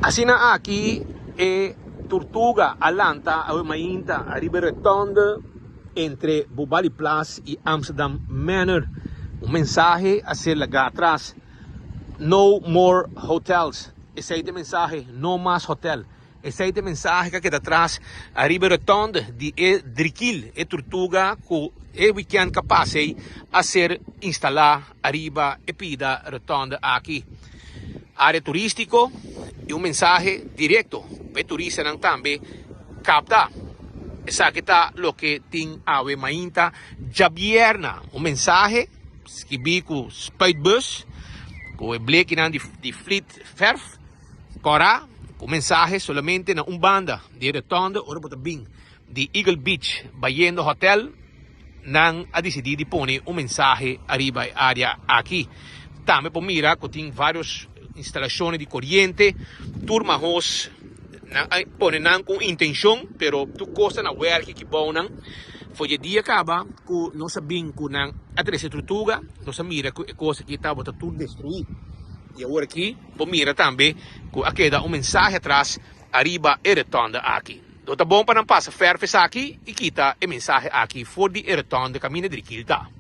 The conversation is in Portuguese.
Asina aqui é Tortuga, Atlanta, a mainta, a River Rotonde, entre Bobali Place e Amsterdam Manor. Um mensagem a ser lá atrás. No more hotels. Esse é o mensagem, no mais hotel. Esse é o mensagem que está atrás. A River Rotonde de Drikil e Tortuga, que é weekend capaz a ser instalado arriba e pida Rotonde aqui. Área turístico e um mensagem direto para turistas também capta. Essa que está o que tem a mainta jabierna. Um mensagem que bico spuitbus com o bleque de fleet verf cora o mensagem solamente na banda de Rotonde ou de Eagle Beach Bayendo Hotel não a decidir de pôr um mensagem arriba área aqui. Também por mira que tem várias instalações de corrente, turma host, põe não com intenção, pero tu costa na work que bom não. Foi o dia acaba que nós sabemos que não a estrutura, nós mira que a coisa que estava tudo destruída. E agora aqui, por mira também que aqui dá mensagem atrás, arriba e Rotonde aqui. Então tá bom para não passar ferves aqui e quita a mensagem aqui for de Rotonde caminho de Quilta.